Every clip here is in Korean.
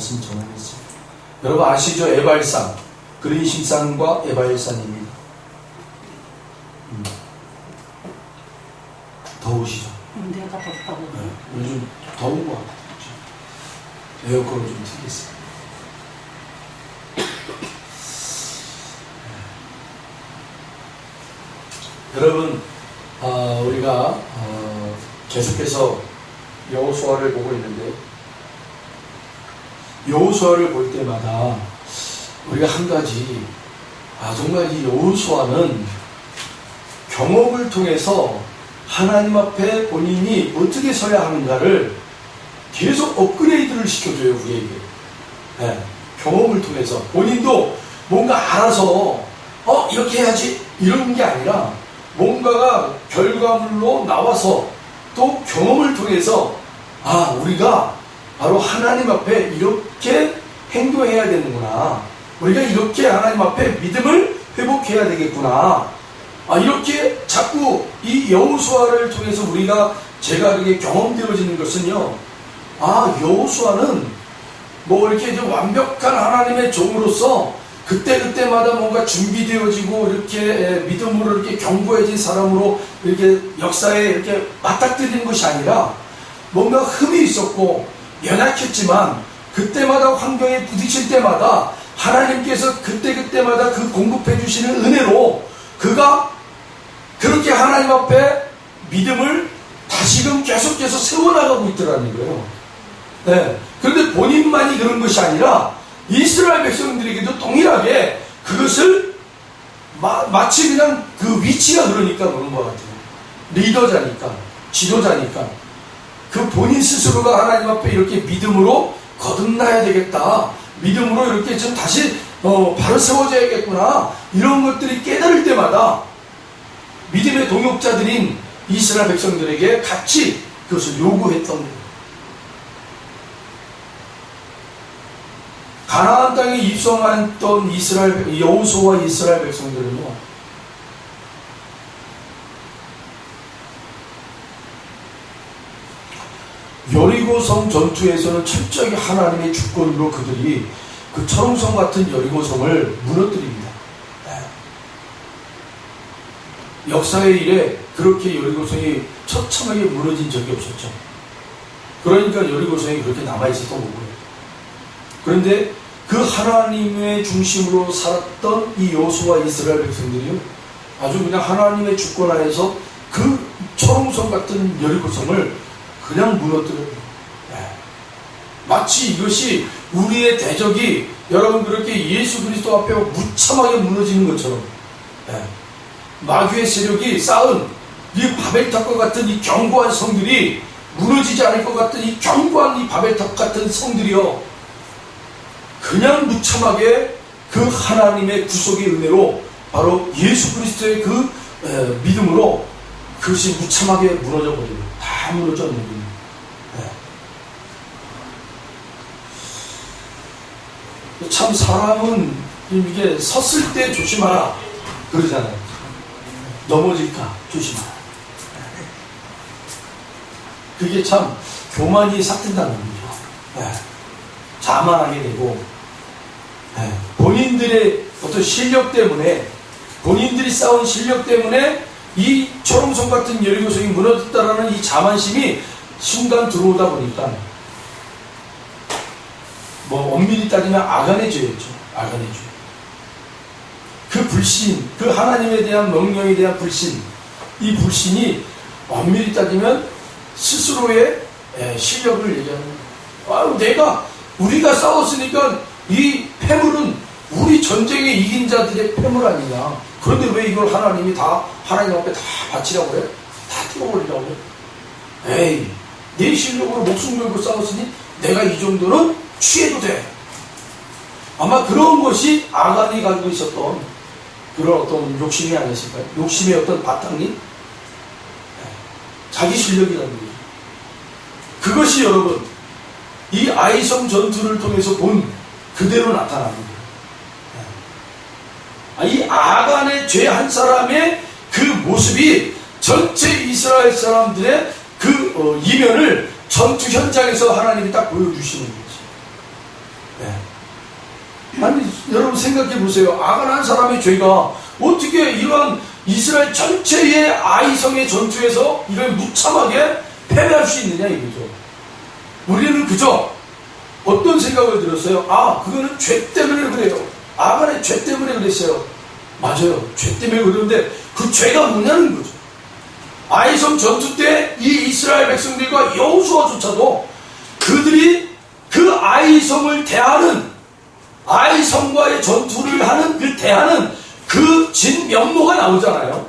말씀 전하겠습니다. 여러분 아시죠? 에발산, 그린심산과 에발산입니다. 더우시죠? 내가 덥다고. 네, 요즘 더운 것 같아요. 에어컨을 좀 틀겠습니다. 여러분, 우리가 계속해서 여호수아를 보고 있는데, 여호수아를 볼 때마다 우리가 한 가지, 정말 이 여호수아는 경험을 통해서 하나님 앞에 본인이 어떻게 서야 하는가를 계속 업그레이드를 시켜줘요, 우리에게. 네, 경험을 통해서 본인도 뭔가 알아서 이렇게 해야지 이런 게 아니라 뭔가가 결과물로 나와서 또 경험을 통해서 우리가 바로 하나님 앞에 이렇게 행동해야 되는구나, 우리가 이렇게 하나님 앞에 믿음을 회복해야 되겠구나, 이렇게 자꾸 이 여호수아를 통해서 제가 이렇게 경험되어지는 것은요, 여호수아는 뭐 이렇게 좀 완벽한 하나님의 종으로서 그때그때마다 뭔가 준비되어지고 이렇게 믿음으로 이렇게 견고해진 사람으로 이렇게 역사에 이렇게 맞닥뜨리는 것이 아니라 뭔가 흠이 있었고 연약했지만 그때마다 환경에 부딪힐 때마다 하나님께서 그때그때마다 그 공급해 주시는 은혜로 그가 그렇게 하나님 앞에 믿음을 다시금 계속해서 세워나가고 있더라는 거예요. 네. 그런데 본인만이 그런 것이 아니라 이스라엘 백성들에게도 동일하게 그것을 마치 그냥 그 위치가 그러니까 그런 것 같아요. 리더자니까, 지도자니까. 그 본인 스스로가 하나님 앞에 이렇게 믿음으로 거듭나야 되겠다, 믿음으로 이렇게 좀 다시 바로 세워져야겠구나, 이런 것들이 깨달을 때마다 믿음의 동역자들인 이스라엘 백성들에게 같이 그것을 요구했던 거예요. 가나안 땅에 입성했던 여호수아와 이스라엘 백성들은요, 여리고성 전투에서는 철저히 하나님의 주권으로 그들이 그 철옹성 같은 여리고성을 무너뜨립니다. 역사의 일에 그렇게 여리고성이 처참하게 무너진 적이 없었죠. 그러니까 여리고성이 그렇게 남아있었던 거고요. 그런데 그 하나님의 중심으로 살았던 이 여호수아와 이스라엘 백성들이요, 아주 그냥 하나님의 주권 하에서 그 철옹성 같은 여리고성을 그냥 무너뜨려요. 마치 이것이 우리의 대적이 여러분 그렇게 예수 그리스도 앞에 무참하게 무너지는 것처럼, 마귀의 세력이 쌓은 이 바벨탑과 같은 이 견고한 성들이 무너지지 않을 것 같은 이 견고한 이 바벨탑 같은 성들이요, 그냥 무참하게 그 하나님의 구속의 은혜로 바로 예수 그리스도의 그 믿음으로 그것이 무참하게 무너져 버리고 다 무너져 내립니다. 참 사람은 이게 섰을 때 조심하라 그러잖아요. 넘어질까 조심하라. 그게 참 교만이 삭든다는 거죠. 자만하게 되고, 본인들의 어떤 실력 때문에, 본인들이 쌓은 실력 때문에 이 초롱성 같은 여리고성이 무너졌다라는 이 자만심이 순간 들어오다 보니까 뭐 엄밀히 따지면 아간의 죄였죠. 아간의 죄. 그 불신, 그 하나님에 대한 명령에 대한 불신, 이 불신이 엄밀히 따지면 스스로의 실력을 얘기하는 거예요. 우리가 싸웠으니까 이 패물은 우리 전쟁에 이긴 자들의 패물 아니냐. 그런데 왜 이걸 하나님이 다 하나님 앞에 다 바치라고 해? 다 띄워버리라고 해? 에이, 내 실력으로 목숨 걸고 싸웠으니 내가 이 정도는 취해도 돼. 아마 그런 것이 아간이 가지고 있었던 그런 어떤 욕심이 아니었을까요? 욕심의 어떤 바탕이 자기 실력이라는 거죠. 그것이 여러분 이 아이성 전투를 통해서 본 그대로 나타나는 거예요. 이 아간의 죄 한 사람의 그 모습이 전체 이스라엘 사람들의 그 이면을 전투 현장에서 하나님이 딱 보여주시는 거죠. 네. 아니 여러분 생각해 보세요. 아간 한 사람의 죄가 어떻게 이러한 이스라엘 전체의 아이성의 전투에서 이런 무참하게 패배할 수 있느냐 이거죠. 우리는 그저 어떤 생각을 들었어요? 아, 그거는 죄 때문에 그래요. 아간의 죄 때문에 그랬어요. 맞아요. 죄 때문에 그러는데 그 죄가 뭐냐는 거죠. 아이성 전투 때 이 이스라엘 백성들과 여호수아조차도 그들이 그 아이성을 대하는, 아이성과의 전투를 하는 그 대하는 그 진면모가 나오잖아요.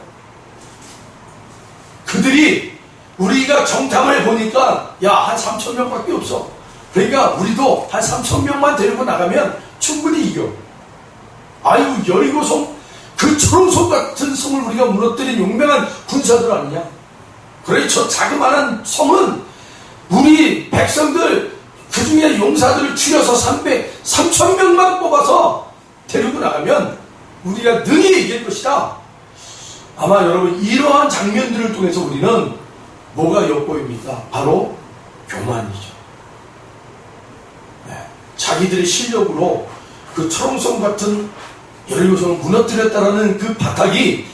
그들이 우리가 정탐을 보니까 야, 한 3,000명밖에 없어. 그러니까 우리도 한 3,000명만 데리고 나가면 충분히 이겨. 아유, 여리고성 그 초롱성 같은 성을 우리가 무너뜨린 용맹한 군사들 아니냐. 그래 저 자그마한 성은 우리 백성들 그 중에 용사들을 추려서 3,000명만 뽑아서 데리고 나가면 우리가 능히 이길 것이다. 아마 여러분 이러한 장면들을 통해서 우리는 뭐가 엿보입니까? 바로 교만이죠. 네. 자기들의 실력으로 그 초롱성 같은 여리고성을 무너뜨렸다라는 그 바탕이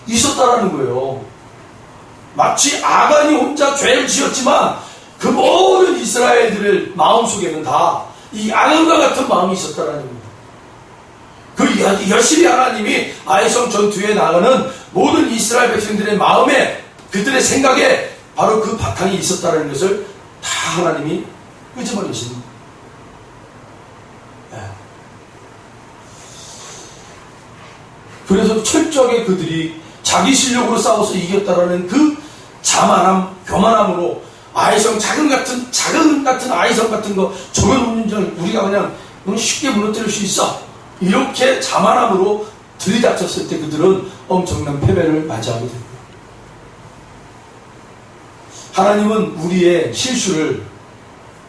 있었다라는 거예요. 마치 아간이 혼자 죄를 지었지만 그 모든 이스라엘들의 마음속에는 다 이 아간과 같은 마음이 있었다라는 겁니다. 그 열심히 하나님이 아이성 전투에 나가는 모든 이스라엘 백성들의 마음에, 그들의 생각에 바로 그 바탕이 있었다는 것을 다 하나님이 끄집어내십니다. 네. 그래서 철저하게 그들이 자기 실력으로 싸워서 이겼다라는 그 자만함, 교만함으로 아이성 작은 같은 아이성 같은 거 저건 우리가 그냥 쉽게 무너뜨릴 수 있어. 이렇게 자만함으로 들이닥쳤을 때 그들은 엄청난 패배를 맞이하게 됩니다. 하나님은 우리의 실수를,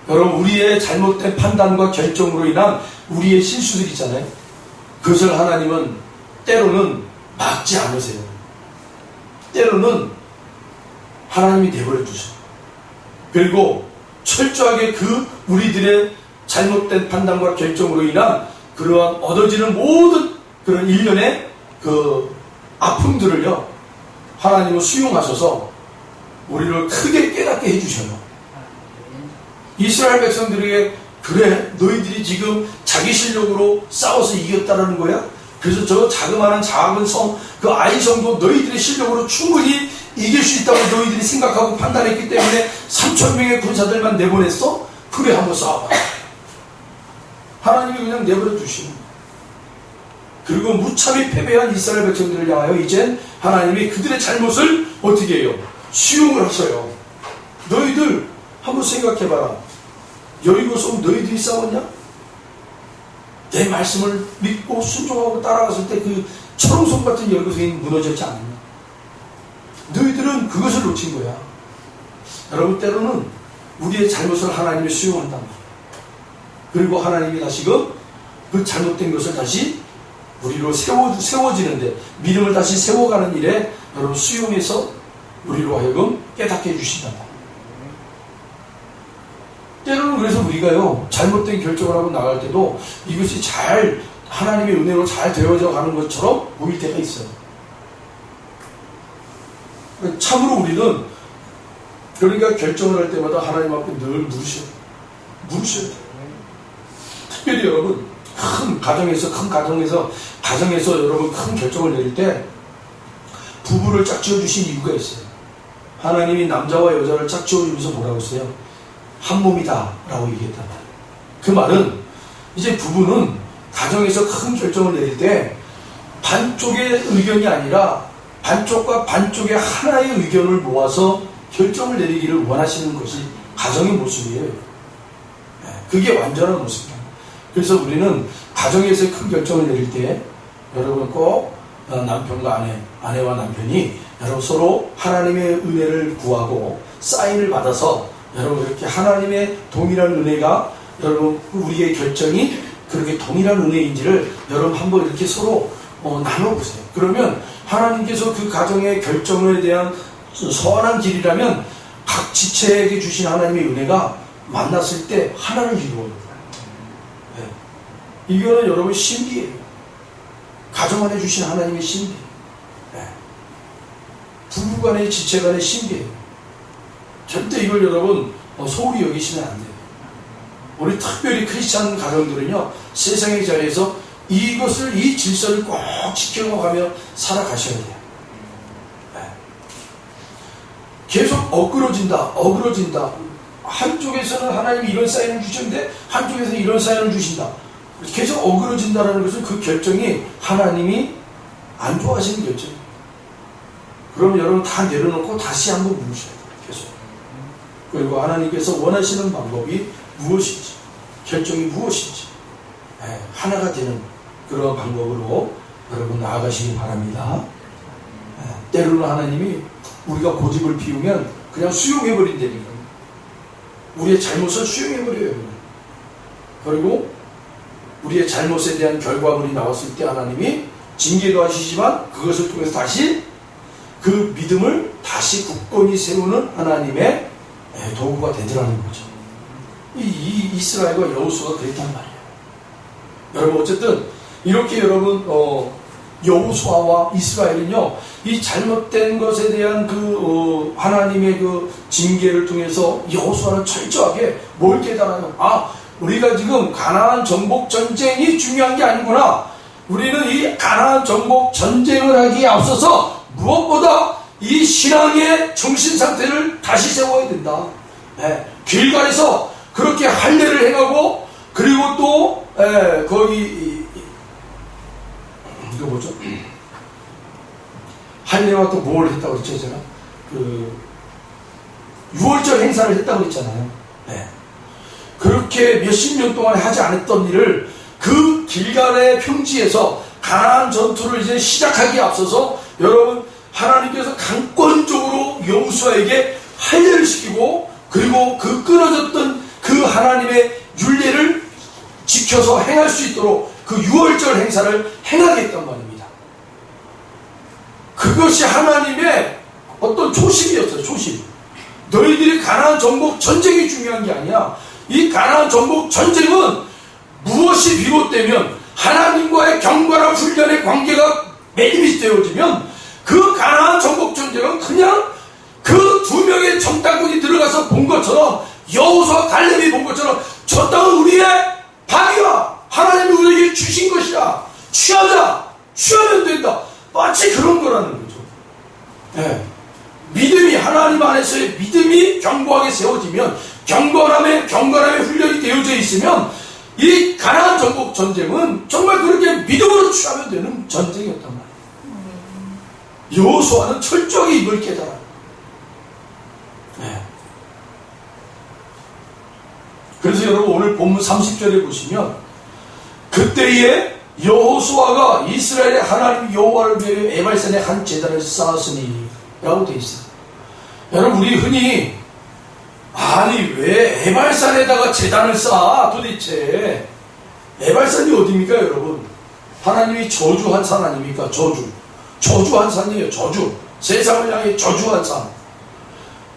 여러분 우리의 잘못된 판단과 결정으로 인한 우리의 실수들 있잖아요. 그것을 하나님은 때로는 막지 않으세요. 때로는 하나님이 내버려 두세요. 그리고 철저하게 그 우리들의 잘못된 판단과 결정으로 인한 그러한 얻어지는 모든 그런 일련의 그 아픔들을요, 하나님은 수용하셔서 우리를 크게 깨닫게 해주셔요. 이스라엘 백성들에게 그래 너희들이 지금 자기 실력으로 싸워서 이겼다라는 거야? 그래서 저 자그마한 작은 성, 그 아이성도 너희들의 실력으로 충분히 이길 수 있다고 너희들이 생각하고 판단했기 때문에 3,000명의 군사들만 내보냈어? 그래 한번 싸워봐. 하나님이 그냥 내버려 두시는. 그리고 무참히 패배한 이스라엘 백성들을 향하여 이젠 하나님이 그들의 잘못을 어떻게 해요? 수용을 하셔요. 너희들 한번 생각해봐라. 여리고성 너희들이 싸웠냐? 내 말씀을 믿고 순종하고 따라갔을 때 그 초롱성 같은 여리고성이 무너졌지 않느냐? 너희들은 그것을 놓친 거야. 여러분 때로는 우리의 잘못을 하나님이 수용한단 말이야. 그리고 하나님이 다시금 그 잘못된 것을 다시 우리로 세워지는데, 믿음을 다시 세워가는 일에 여러분 수용해서 우리로 하여금 깨닫게 해주신다. 때로는 그래서 우리가요 잘못된 결정을 하고 나갈 때도 이것이 잘 하나님의 은혜로 잘 되어져 가는 것처럼 보일 때가 있어요. 참으로 우리는 그러니까 결정을 할 때마다 하나님 앞에 늘 물으셔야 돼요. 특별히 여러분 가정에서 여러분 큰 결정을 내릴 때 부부를 짝지어 주신 이유가 있어요. 하나님이 남자와 여자를 짝지어 주면서 뭐라고 했어요? 한 몸이다 라고 얘기했단 말이에요. 그 말은 이제 부부는 가정에서 큰 결정을 내릴 때 반쪽의 의견이 아니라 반쪽과 반쪽의 하나의 의견을 모아서 결정을 내리기를 원하시는 것이 가정의 모습이에요. 그게 완전한 모습이에요. 그래서 우리는 가정에서 큰 결정을 내릴 때 여러분 꼭 남편과 아내와 남편이 여러분 서로 하나님의 은혜를 구하고 사인을 받아서 여러분 이렇게 하나님의 동일한 은혜가 여러분 우리의 결정이 그렇게 동일한 은혜인지를 여러분 한번 이렇게 서로 나눠보세요. 그러면 하나님께서 그 가정의 결정에 대한 선한 길이라면 각 지체에게 주신 하나님의 은혜가 만났을 때 하나를 이루어요. 네. 이거는 여러분 신비예요. 가정 안에 주신 하나님의 신비. 네. 부부간의 지체간의 신비예요. 절대 이걸 여러분 소홀히 여기시면 안 돼요. 우리 특별히 크리스찬 가정들은요, 세상의 자리에서 이것을, 이 질서를 꼭 지켜가며 살아가셔야 돼요. 네. 계속 어그러진다. 한쪽에서는 하나님이 이런 사인을 주셨는데 한쪽에서는 이런 사인을 주신다. 계속 어그러진다는 것은 그 결정이 하나님이 안 좋아하시는 결정이에요. 그럼 여러분 다 내려놓고 다시 한번 묻으셔야 돼요. 계속. 그리고 하나님께서 원하시는 방법이 무엇인지, 결정이 무엇인지, 하나가 되는 그런 방법으로 여러분 나아가시기 바랍니다. 때로는 하나님이 우리가 고집을 피우면 그냥 수용해버린다니까. 우리의 잘못을 수용해버려요. 그리고 우리의 잘못에 대한 결과물이 나왔을 때 하나님이 징계도 하시지만 그것을 통해서 다시 그 믿음을 다시 굳건히 세우는 하나님의 도구가 되더라는 거죠. 이 이스라엘과 여호수아가 그랬단 말이에요. 여러분 어쨌든 이렇게 여러분 여호수아와 이스라엘은요, 이 잘못된 것에 대한 그 하나님의 그 징계를 통해서 여호수아는 철저하게 뭘 깨달아요? 아, 우리가 지금 가나안 정복 전쟁이 중요한 게 아니구나. 우리는 이 가나안 정복 전쟁을 하기에 앞서서 무엇보다 이 신앙의 정신 상태를 다시 세워야 된다. 길갈에서 그렇게 할례를 행하고, 그리고 또 거기 이거 뭐죠? 할례와 또 뭘 했다고 그랬죠, 제가? 그 6월절 행사를 했다고 그랬잖아요. 그렇게 몇십 년 동안 하지 않았던 일을 그 길갈의 평지에서 가나안 전투를 이제 시작하기에 앞서서 여러분, 하나님께서 강권적으로 여호수아에게 할례를 시키고, 그리고 그 끊어졌던 그 하나님의 율례를 지켜서 행할 수 있도록 그 6월절 행사를 행하게 했단 말입니다. 그것이 하나님의 어떤 초심이었어요. 초심. 너희들이 가나안 정복 전쟁이 중요한 게 아니야. 이 가나안 정복 전쟁은 무엇이 비롯되면 하나님과의 경과나 훈련의 관계가 매듭이 되어지면 그 가나안 정복 전쟁은 그냥 그 두 명의 정탐꾼이 들어가서 본 것처럼, 여호수아 갈렙이 본 것처럼, 저 땅은 우리의 밥이야. 하나님이 우리에게 주신 것이야. 취하면 된다. 마치 그런 거라는 거죠. 믿음이, 하나님 안에서의 믿음이 견고하게 세워지면, 경건함의 훈련이 되어져 있으면, 이 가나안 정복 전쟁은 정말 그렇게 믿음으로 취하면 되는 전쟁이었단 말이에요. 여호수아는 철저하게 이걸 깨달아요. 그래서 여러분 오늘 본문 30절에 보시면, 그때에 여호수아가 이스라엘의 하나님 여호와를 위하여 에발산에 한 제단을 쌓았으니 라고 되어 있어요. 여러분, 우리 흔히 아니 왜 에발산에다가 제단을 쌓아? 도대체 에발산이 어디입니까 여러분? 하나님이 저주한 산 아닙니까? 저주한 산이에요. 세상을 향해 저주한 산.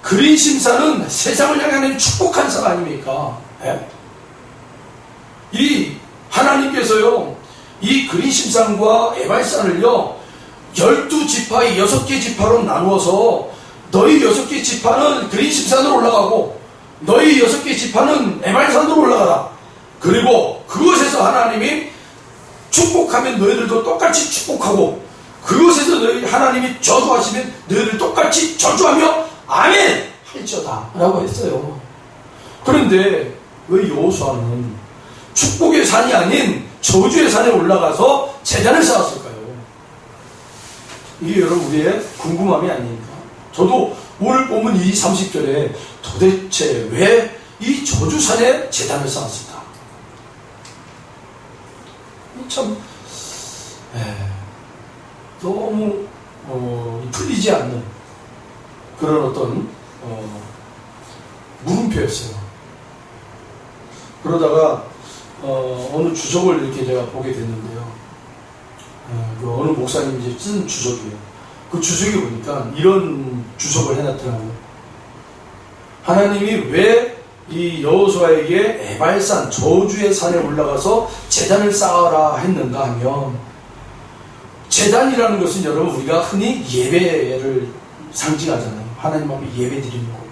그린심산은 세상을 향해 축복한 산 아닙니까? 이 하나님께서요, 이 그린심산과 에발산을요 12지파의 6개 지파로 나누어서, 너희 6개 지파는 그린심산으로 올라가고 너희 6개 지파는 에발산으로 올라가라. 그리고 그곳에서 하나님이 축복하면 너희들도 똑같이 축복하고, 그곳에서 너희 하나님이 저주하시면 너희들 똑같이 저주하며 아멘 할지어다 라고 했어요. 그런데 왜 여호수아는 축복의 산이 아닌 저주의 산에 올라가서 제단을 쌓았을까요? 이게 여러분 우리의 궁금함이 아닙니까? 저도 오늘 보면 이 30절에 도대체 왜 이 저주산에 제단을 쌓았을까? 참 너무 풀리지 않는 그런 어떤 물음표였어요. 그러다가 어느 주석을 이렇게 제가 보게 됐는데요. 그 어느 목사님이 이제 쓴 주석이에요. 그 주석에 보니까 이런 주석을 해놨더라고요. 하나님이 왜 이 여호수아에게 에발산 저주의 산에 올라가서 제단을 쌓아라 했는가 하면, 제단이라는 것은 여러분 우리가 흔히 예배를 상징하잖아요. 하나님 앞에 예배 드리는 거.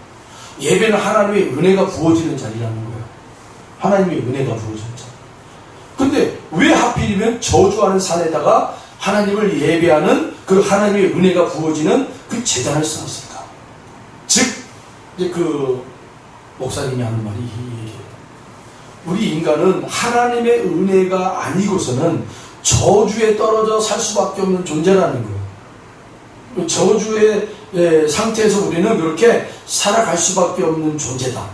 예배는 하나님의 은혜가 부어지는 자리라는 거예요. 하나님의 은혜가 부어지는 자리. 근데 왜 하필이면 저주하는 산에다가 하나님을 예배하는 그 하나님의 은혜가 부어지는 그 제단을 쌓았을까? 즉, 이제 그 목사님이 하는 말이 이 얘기예요. 우리 인간은 하나님의 은혜가 아니고서는 저주에 떨어져 살 수밖에 없는 존재라는 거예요. 저주의 상태에서 우리는 그렇게 살아갈 수밖에 없는 존재다.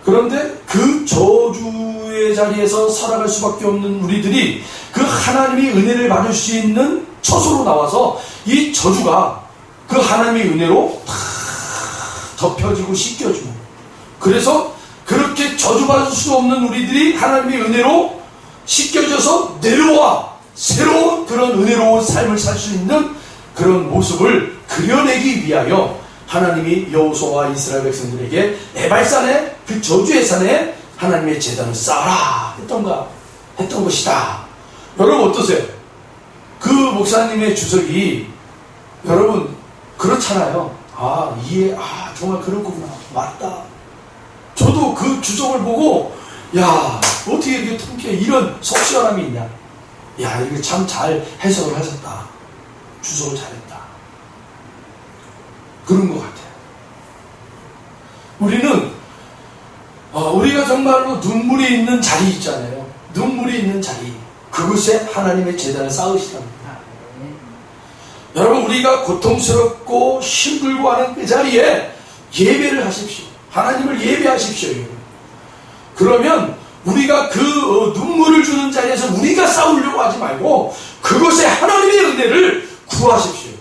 그런데 그 저주의 자리에서 살아갈 수밖에 없는 우리들이 그 하나님의 은혜를 받을 수 있는 처소로 나와서 이 저주가 그 하나님의 은혜로 다 덮여지고 씻겨지고, 그래서 그렇게 저주받을 수 없는 우리들이 하나님의 은혜로 씻겨져서 내려와 새로운 그런 은혜로운 삶을 살 수 있는 그런 모습을 그려내기 위하여 하나님이 여호수아와 이스라엘 백성들에게 에발산에, 그 저주의 산에 하나님의 제단을 쌓아라 했던 것이다. 여러분 어떠세요? 그 목사님의 주석이 여러분 그렇잖아요. 정말 그렇구나, 맞다. 저도 그 주석을 보고, 야, 어떻게 이렇게 통쾌해, 이런 속 시원함이 있냐. 야, 이거 참 잘 해석을 하셨다. 주석을 잘했다. 그런 것 같아요. 우리는 우리가 정말로 눈물이 있는 자리 있잖아요. 눈물이 있는 자리, 그곳에 하나님의 제단을 쌓으시랍니다. 여러분, 우리가 고통스럽고 힘들고 하는 그 자리에 예배를 하십시오. 하나님을 예배하십시오. 그러면 우리가 그 눈물을 주는 자리에서 우리가 싸우려고 하지 말고 그곳에 하나님의 은혜를 구하십시오.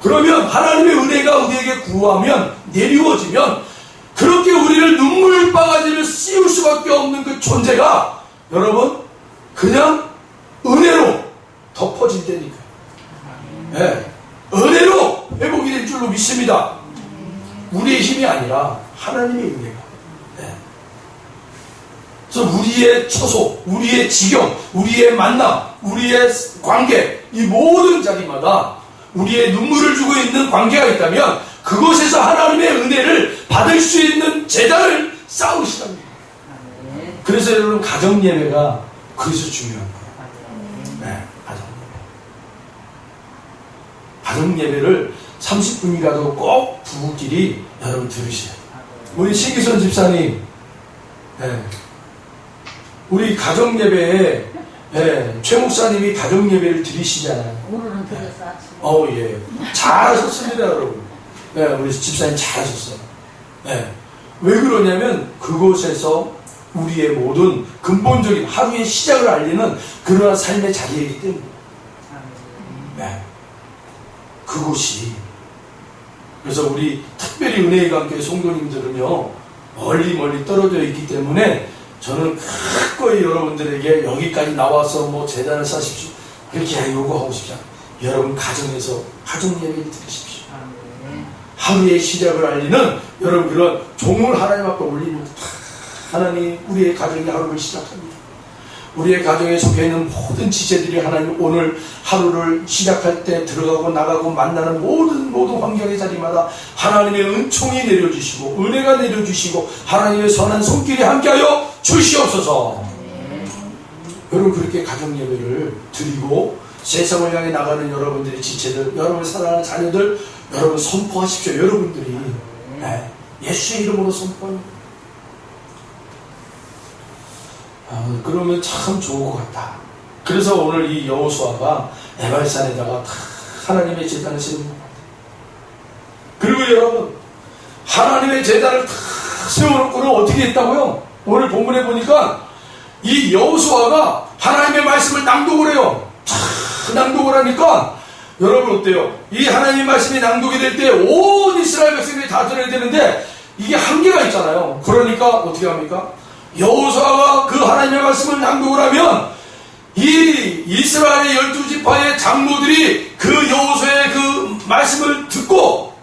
그러면 하나님의 은혜가 우리에게 구하면, 내리워지면, 그렇게 우리를 눈물바가지를 씌울 수밖에 없는 그 존재가 여러분 그냥 은혜로 덮어진다니까요. 네. 은혜로 회복이 될 줄로 믿습니다. 우리의 힘이 아니라 하나님의 은혜가. 네. 그래서 우리의 처소, 우리의 지경, 우리의 만남, 우리의 관계, 이 모든 자리마다 우리의 눈물을 주고 있는 관계가 있다면 그곳에서 하나님의 은혜를 받을 수 있는 제단을 쌓으시랍니다. 그래서 여러분 가정예배가 그래서 중요한 거예요. 네, 가정예배를 30분이라도 꼭 부부끼리 여러분 들으셔야 돼요. 우리 신기선 집사님, 네, 우리 가정예배에 최 목사님이 가정예배를 드리시잖아요. 오늘은 들었어. 예. 잘하셨습니다, 여러분. 네, 우리 집사님 잘하셨어요. 네. 왜 그러냐면 그곳에서 우리의 모든 근본적인 하루의 시작을 알리는 그러한 삶의 자리이기 때문에. 네. 그곳이. 그래서 우리 특별히 은혜의 관계 성도님들은요, 멀리 떨어져 있기 때문에 저는 기꺼이 여러분들에게 여기까지 나와서 뭐 제단을 쌓으십시오, 그렇게 요구하고 싶지 않아요. 여러분 가정에서 가정예배를 드리십시오. 하루의 시작을 알리는 여러분 그런 종을 하나님 앞에 올리면 하나님 우리의 가정이 하루를 시작합니다. 우리의 가정에 속해 있는 모든 지체들이 하나님 오늘 하루를 시작할 때 들어가고 나가고 만나는 모든 환경의 자리마다 하나님의 은총이 내려주시고 은혜가 내려주시고 하나님의 선한 손길이 함께하여 주시옵소서. 여러분 그렇게 가정예배를 드리고 세상을 향해 나가는 여러분들의 지체들, 여러분 사랑하는 자녀들, 여러분 선포하십시오. 여러분들이 예수의 이름으로 선포합니다. 그러면 참 좋을 것 같다. 그래서 오늘 이 여호수아가 에발산에다가 하나님의 제단을 세우는 것 같아요. 그리고 여러분 하나님의 제단을 세워놓고는 어떻게 했다고요? 오늘 본문에 보니까 이 여호수아가 하나님의 말씀을 낭독을 해요. 낭독을 하니까 여러분 어때요? 이 하나님의 말씀이 낭독이 될 때 온 이스라엘 백성들이 다 들어야 되는데 이게 한계가 있잖아요. 그러니까 어떻게 합니까? 여호수아가 그 하나님의 말씀을 낭독을 하면 이 이스라엘의 12지파의 장로들이 그 여호수아의 그 말씀을 듣고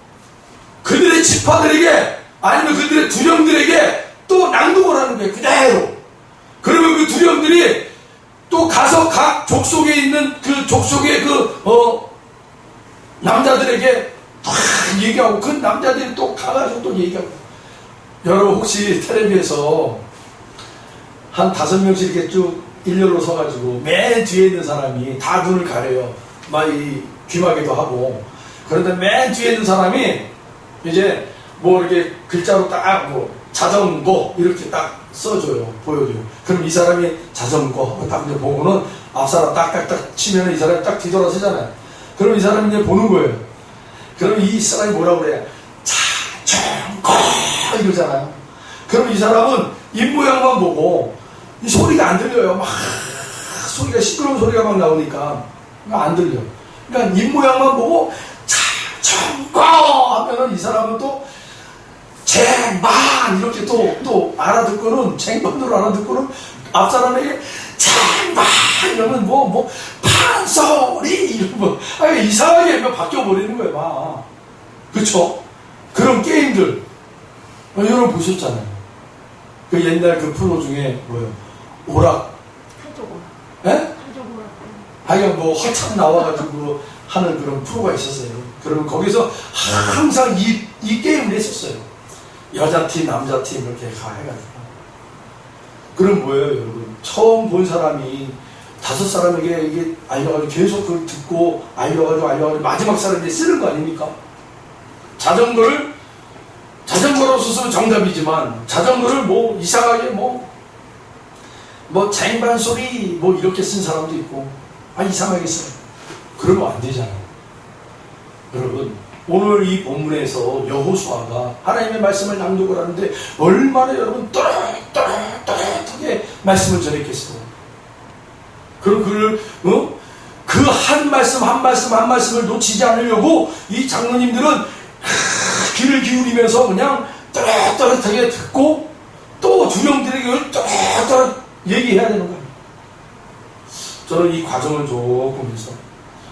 그들의 지파들에게 아니면 그들의 두령들에게 또 낭독을 하는 거예요. 그대로. 그러면 그 두령들이 또 가서 각 족속에 있는 그 족속의 남자들에게 막 얘기하고, 그 남자들이 또 가가지고 또 얘기하고. 여러분 혹시 텔레비에서 한 5명씩 이렇게 쭉 일렬로 서가지고 맨 뒤에 있는 사람이 다 눈을 가려요. 막 이 귀마개도 하고. 그런데 맨 뒤에 있는 사람이 이제 뭐 이렇게 글자로 딱 뭐 자전거 이렇게 딱 써줘요. 보여줘요. 그럼 이 사람이 자전거 딱 이제 보고는 앞사람 딱딱딱 치면 이 사람이 딱 뒤돌아서잖아요. 그럼 이 사람이 이제 보는 거예요. 그럼 이 사람이 뭐라고 그래요? 자전거 이러잖아요. 그럼 이 사람은 입모양만 보고 이 소리가 안 들려요. 막 소리가 시끄러운 소리가 막 나오니까 안 들려. 그러니까 입모양만 보고 자전거 하면은 이 사람은 또 쟁반 이렇게 또 알아듣고는, 쟁반으로 알아듣고는 앞 사람에게 쟁반 이러면 뭐 판소리 이러면 이상하게 바뀌어 버리는 거예요. 막. 그쵸? 그런 게임들 여러분 보셨잖아요. 그 옛날 그 프로 중에 뭐요? 오락. 예? 하여간 뭐 허참 나와가지고 하는 그런 프로가 있었어요. 그러면 거기서 항상 이 게임을 했었어요. 여자팀, 남자팀 이렇게 해가지고. 그럼 뭐예요, 여러분? 처음 본 사람이 5사람에게 이게 알려가지고 계속 그걸 듣고 알려가지고 마지막 사람이 쓰는 거 아닙니까? 자전거로 쓰면 정답이지만 자전거를 뭐 이상하게 뭐 쟁반 소리 뭐 이렇게 쓴 사람도 있고 이상하게 써요. 그러면 안 되잖아요. 여러분 오늘 이 본문에서 여호수아가 하나님의 말씀을 낭독을 하는데 얼마나 여러분 또렷하게 말씀을 전했겠어요. 그럼 그 한 말씀을 놓치지 않으려고 이 장로님들은 귀를 기울이면서 그냥 또렷하게 듣고 또 두령들에게 또렷 얘기해야 되는 거예요. 저는 이 과정을 조금 해서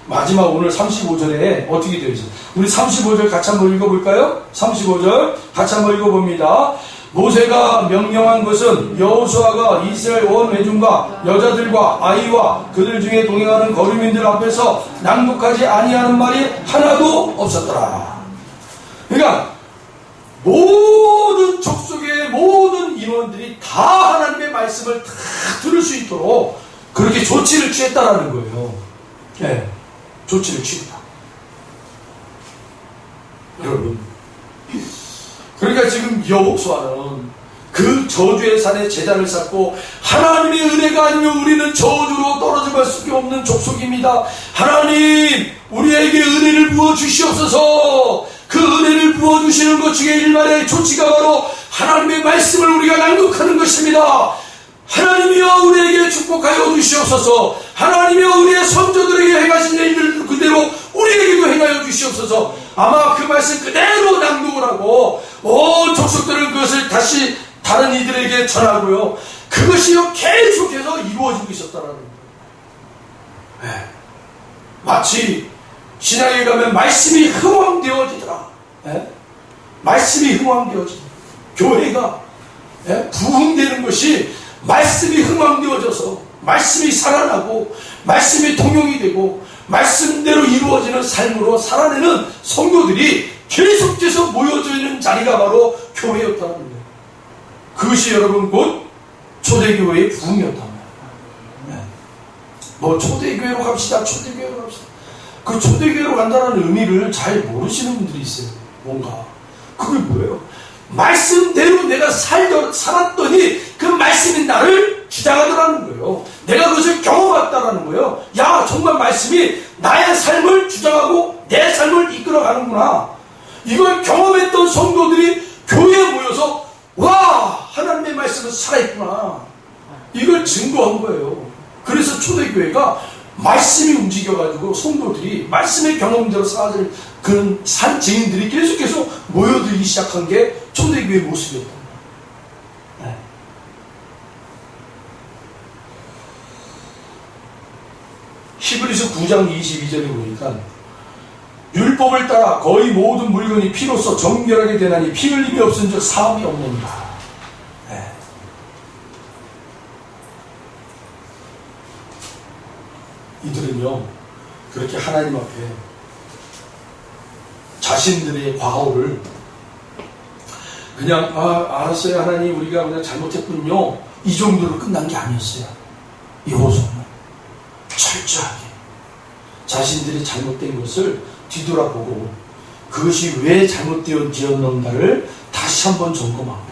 마지막 오늘 35절에 어떻게 되어 있어요? 우리 35절 같이 한번 읽어볼까요? 35절 같이 한번 읽어봅니다. 모세가 명령한 것은 여호수아가 이스라엘 온 회중과 여자들과 아이와 그들 중에 동행하는 거류민들 앞에서 낭독하지 아니하는 말이 하나도 없었더라. 그러니까 모든 족속의 모든 인원들이 다 하나님의 말씀을 다 들을 수 있도록 그렇게 조치를 취했다라는 거예요. 네, 조치를 취했다. 여러분, 그러니까 지금 여호수아는 그 저주의 산에 제단을 쌓고 하나님의 은혜가 아니면 우리는 저주로 떨어질 수밖에 없는 족속입니다. 하나님 우리에게 은혜를 부어주시옵소서. 그 은혜를 부어주시는 것 중에 일말의 조치가 바로 하나님의 말씀을 우리가 낭독하는 것입니다. 하나님이여 우리에게 축복하여 주시옵소서. 하나님이여 우리의 선조들에게 행하신 일들 그대로 우리에게도 행하여 주시옵소서. 아마 그 말씀 그대로 낭독을 하고 온 족속들은 그것을 다시 다른 이들에게 전하고요. 그것이 계속해서 이루어지고 있었다는 거예요. 네. 마치 신약에 가면 말씀이 흥왕되어지더라. 네? 말씀이 흥왕되어지더라. 교회가 부흥되는 것이 말씀이 흥왕되어져서 말씀이 살아나고 말씀이 통용이 되고 말씀대로 이루어지는 삶으로 살아내는 성도들이 계속해서 모여져 있는 자리가 바로 교회였다는 거예요. 그것이 여러분 곧 초대교회의 부흥이었단 말이에요. 뭐 초대교회로 갑시다. 초대교회로 갑시다. 그 초대교회로 간다는 의미를 잘 모르시는 분들이 있어요. 뭔가 그게 뭐예요? 말씀대로 내가 살았더니 그 말씀이 나를 주장하더라는 거예요. 내가 그것을 경험했다라는 거예요. 야, 정말 말씀이 나의 삶을 주장하고 내 삶을 이끌어가는구나. 이걸 경험했던 성도들이 교회에 모여서 와, 하나님의 말씀은 살아있구나. 이걸 증거한 거예요. 그래서 초대교회가 말씀이 움직여가지고 성도들이 말씀의 경험대로 살아질 그런 산 증인들이 계속해서 모여들기 시작한 게 초대교회의 모습이었다. 네. 히브리서 9장 22절에 보니까 율법을 따라 거의 모든 물건이 피로써 정결하게 되나니 피 흘림이 없은즉 사함이 없느니라. 네. 이들은요 그렇게 하나님 앞에 자신들의 과오를 그냥 알았어요 하나님 우리가 그냥 잘못했군요 이 정도로 끝난 게 아니었어요. 여호수아는 철저하게 자신들이 잘못된 것을 뒤돌아보고 그것이 왜 잘못되었는가를 다시 한번 점검하고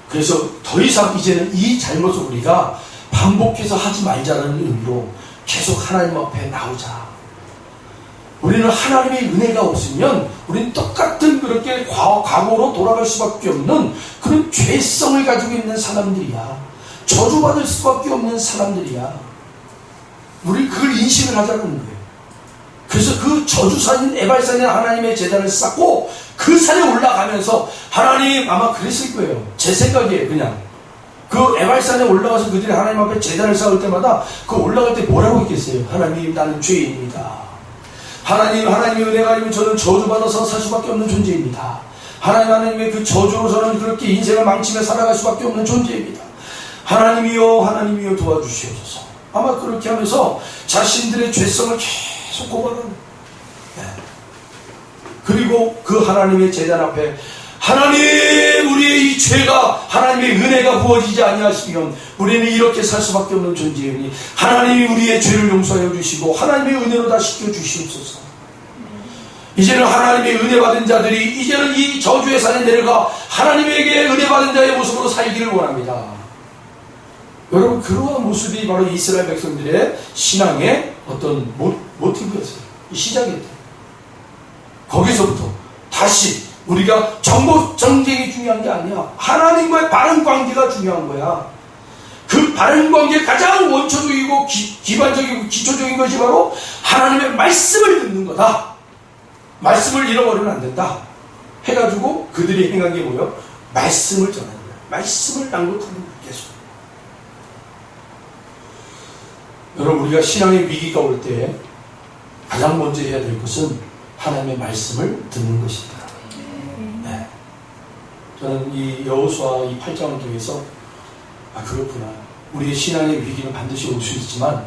그래서 더 이상 이제는 이 잘못을 우리가 반복해서 하지 말자는 의미로 계속 하나님 앞에 나오자. 우리는 하나님의 은혜가 없으면 우리는 똑같은 그렇게 과거로 돌아갈 수밖에 없는 그런 죄성을 가지고 있는 사람들이야. 저주받을 수밖에 없는 사람들이야. 우리 그걸 인식을 하자는 거예요. 그래서 그 저주산인 에발산에 하나님의 제단을 쌓고 그 산에 올라가면서 하나님 아마 그랬을 거예요. 제 생각이에요. 그냥 그 에발산에 올라가서 그들이 하나님 앞에 제단을 쌓을 때마다 그 올라갈 때 뭐라고 했겠어요? 하나님 나는 죄인입니다. 하나님의 은혜가 아니면 저는 저주받아서 살 수밖에 없는 존재입니다. 하나님의 그 저주로 저는 그렇게 인생을 망치며 살아갈 수밖에 없는 존재입니다. 하나님이여 도와주시옵소서. 아마 그렇게 하면서 자신들의 죄성을 계속 고발하는. 네. 그리고 그 하나님의 제단 앞에 하나님 우리의 이 죄가 하나님의 은혜가 부어지지 아니하시면 우리는 이렇게 살 수밖에 없는 존재이니 하나님이 우리의 죄를 용서하여 주시고 하나님의 은혜로 다 씻겨 주시옵소서. 이제는 하나님의 은혜 받은 자들이 이제는 이 저주의 산에 내려가 하나님에게 은혜 받은 자의 모습으로 살기를 원합니다. 여러분 그러한 모습이 바로 이스라엘 백성들의 신앙의 어떤 모티브였어요. 이 시작이었어요. 거기서부터 다시 우리가 정보 전쟁이 중요한 게 아니야. 하나님과의 바른 관계가 중요한 거야. 그 바른 관계의 가장 원초적이고 기반적이고 기초적인 것이 바로 하나님의 말씀을 듣는 거다. 말씀을 잃어버리면 안 된다. 해가지고 그들이 행한 게 뭐예요? 말씀을 전하는 거야. 말씀을 낭독하는 거야. 계속. 여러분 우리가 신앙의 위기가 올 때 가장 먼저 해야 될 것은 하나님의 말씀을 듣는 것입니다. 네. 저는 이 여호수아 이 8장을 통해서 그렇구나. 우리의 신앙의 위기는 반드시 올 수 있지만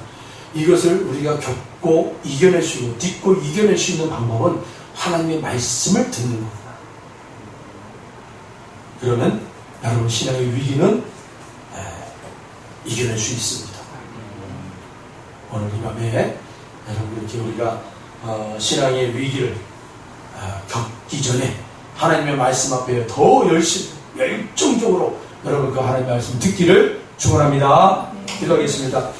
이것을 우리가 겪고 이겨낼 수 있고 딛고 이겨낼 수 있는 방법은 하나님의 말씀을 듣는 거구나. 그러면 여러분 신앙의 위기는 이겨낼 수 있습니다. 오늘 이 밤에 여러분 이렇게 우리가 신앙의 위기를 겪기 전에 하나님의 말씀 앞에 더 열정적으로 여러분 그 하나님의 말씀 듣기를 축원합니다. 기도하겠습니다.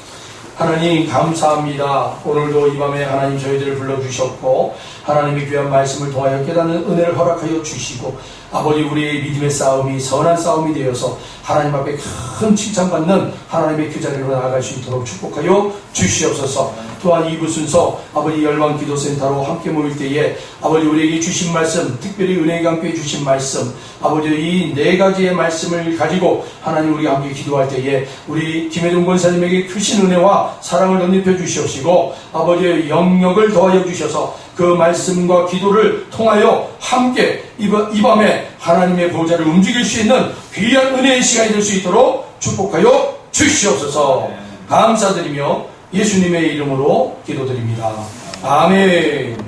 하나님 감사합니다. 오늘도 이 밤에 하나님 저희들을 불러주셨고 하나님의 귀한 말씀을 통하여 깨닫는 은혜를 허락하여 주시고 아버지 우리의 믿음의 싸움이 선한 싸움이 되어서 하나님 앞에 큰 칭찬받는 하나님의 그 자리로 나아갈 수 있도록 축복하여 주시옵소서. 또한 이부 순서 아버지 열방기도센터로 함께 모일 때에 아버지 우리에게 주신 말씀 특별히 은혜가 함께 주신 말씀 아버지 이 네 가지의 말씀을 가지고 하나님 우리가 함께 기도할 때에 우리 김혜동 권사님에게 크신 은혜와 사랑을 덧입혀 주시옵시고 아버지의 영역을 더하여 주셔서 그 말씀과 기도를 통하여 함께 이 밤에 하나님의 보좌를 움직일 수 있는 귀한 은혜의 시간이 될 수 있도록 축복하여 주시옵소서. 감사드리며 예수님의 이름으로 기도드립니다. 아멘.